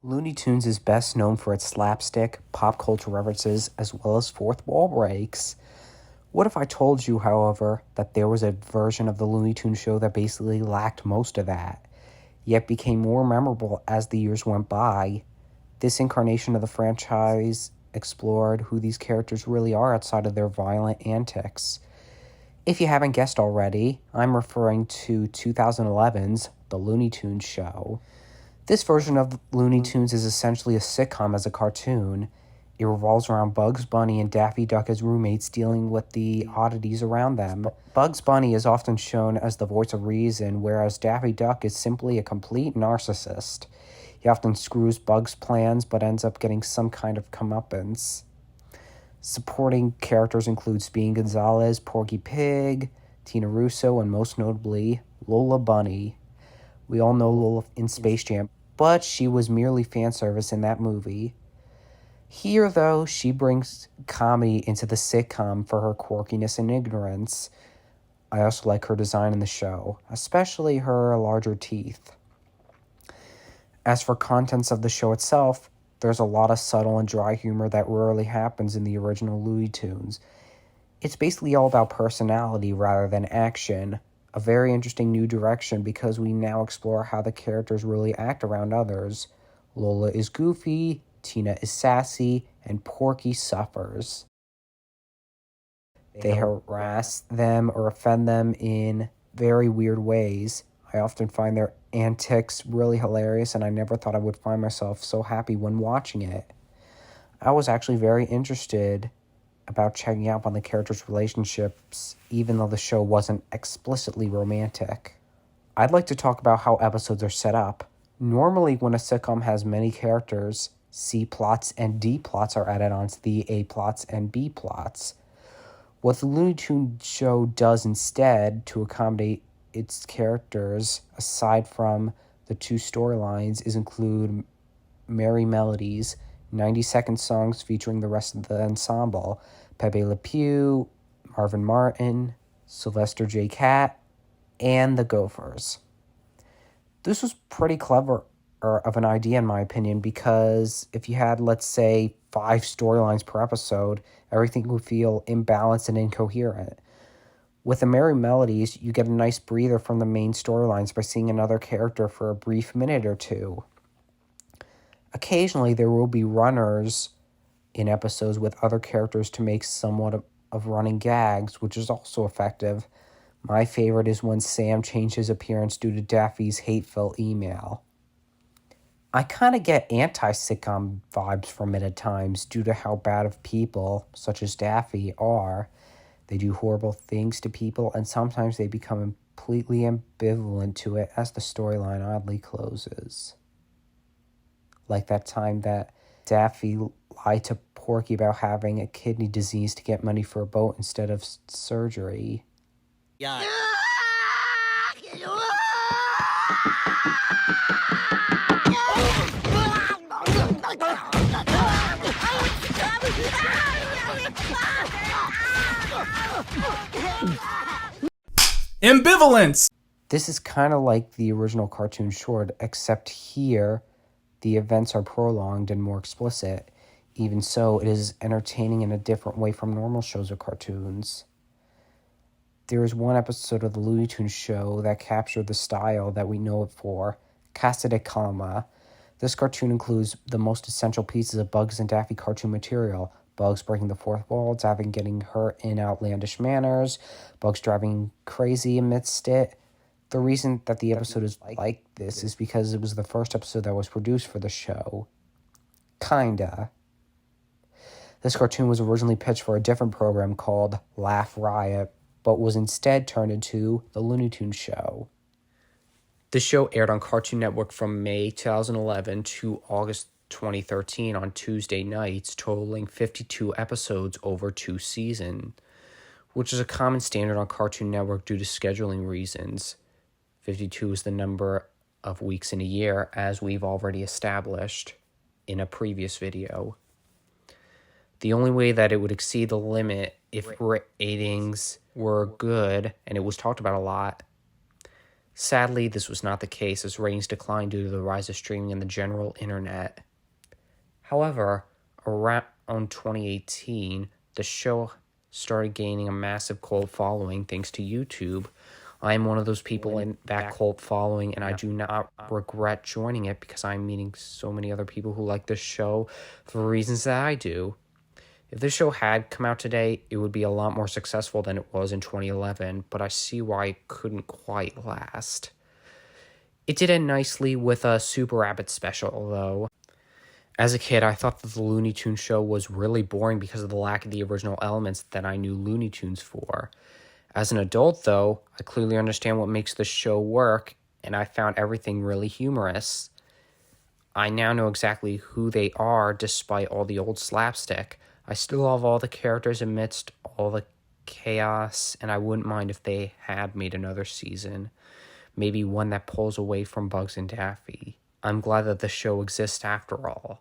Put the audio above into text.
Looney Tunes is best known for its slapstick, pop culture references, as well as fourth wall breaks. What if I told you, however, that there was a version of the Looney Tunes show that basically lacked most of that, yet became more memorable as the years went by? This incarnation of the franchise explored who these characters really are outside of their violent antics. If you haven't guessed already, I'm referring to 2011's The Looney Tunes Show. This version of Looney Tunes is essentially a sitcom as a cartoon. It revolves around Bugs Bunny and Daffy Duck as roommates dealing with the oddities around them. Bugs Bunny is often shown as the voice of reason, whereas Daffy Duck is simply a complete narcissist. He often screws Bugs' plans, but ends up getting some kind of comeuppance. Supporting characters include Speedy Gonzales, Porky Pig, Tina Russo, and most notably, Lola Bunny. We all know Lola in Space Jam, but she was merely fan service in that movie. Here, though, she brings comedy into the sitcom for her quirkiness and ignorance. I also like her design in the show, especially her larger teeth. As for contents of the show itself, there's a lot of subtle and dry humor that rarely happens in the original Looney Tunes. It's basically all about personality rather than action. A very interesting new direction because we now explore how the characters really act around others. Lola is goofy, Tina is sassy, and Porky suffers. They harass them or offend them in very weird ways. I often find their antics really hilarious, and I never thought I would find myself so happy when watching it. I was actually very interested about checking out on the characters' relationships, even though the show wasn't explicitly romantic. I'd like to talk about how episodes are set up. Normally, when a sitcom has many characters, C plots and D plots are added onto the A plots and B plots. What the Looney Tunes show does instead to accommodate its characters, aside from the two storylines, is include merry melodies, 90-second songs featuring the rest of the ensemble, Pepe Le Pew, Marvin Martin, Sylvester J. Cat, and the Gophers. This was pretty clever of an idea in my opinion, because if you had, let's say, 5 storylines per episode, everything would feel imbalanced and incoherent. With the merry melodies, you get a nice breather from the main storylines by seeing another character for a brief minute or two. Occasionally, there will be runners in episodes with other characters to make somewhat of running gags, which is also effective. My favorite is when Sam changed his appearance due to Daffy's hateful email. I kind of get anti-sitcom vibes from it at times due to how bad of people, such as Daffy, are. They do horrible things to people, and sometimes they become completely ambivalent to it as the storyline oddly closes. Like that time that Daffy lied to Porky about having a kidney disease to get money for a boat instead of surgery. Yeah. Ambivalence! This is kind of like the original cartoon short, except here the events are prolonged and more explicit. Even so, it is entertaining in a different way from normal shows or cartoons. There is one episode of the Looney Tunes show that captured the style that we know it for, Casa de Calma. This cartoon includes the most essential pieces of Bugs and Daffy cartoon material. Bugs breaking the fourth wall, Daffy getting hurt in outlandish manners, Bugs driving crazy amidst it. The reason that the episode is like this is because it was the first episode that was produced for the show. Kinda. This cartoon was originally pitched for a different program called Laugh Riot, but was instead turned into the Looney Tunes show. The show aired on Cartoon Network from May 2011 to August 2013 on Tuesday nights, totaling 52 episodes over 2 seasons, which is a common standard on Cartoon Network due to scheduling reasons. 52 is the number of weeks in a year, as we've already established in a previous video. The only way that it would exceed the limit if ratings were good, and it was talked about a lot, Sadly, this was not the case as ratings declined due to the rise of streaming and the general internet. However, around 2018, the show started gaining a massive cult following thanks to YouTube. I am one of those people in that cult following, and I do not regret joining it because I'm meeting so many other people who like this show for reasons that I do. If this show had come out today, it would be a lot more successful than it was in 2011, but I see why it couldn't quite last. It did end nicely with a Super Rabbit special, though. As a kid, I thought that the Looney Tunes show was really boring because of the lack of the original elements that I knew Looney Tunes for. As an adult, though, I clearly understand what makes the show work, and I found everything really humorous. I now know exactly who they are despite all the old slapstick. I still love all the characters amidst all the chaos, and I wouldn't mind if they had made another season. Maybe one that pulls away from Bugs and Daffy. I'm glad that the show exists after all.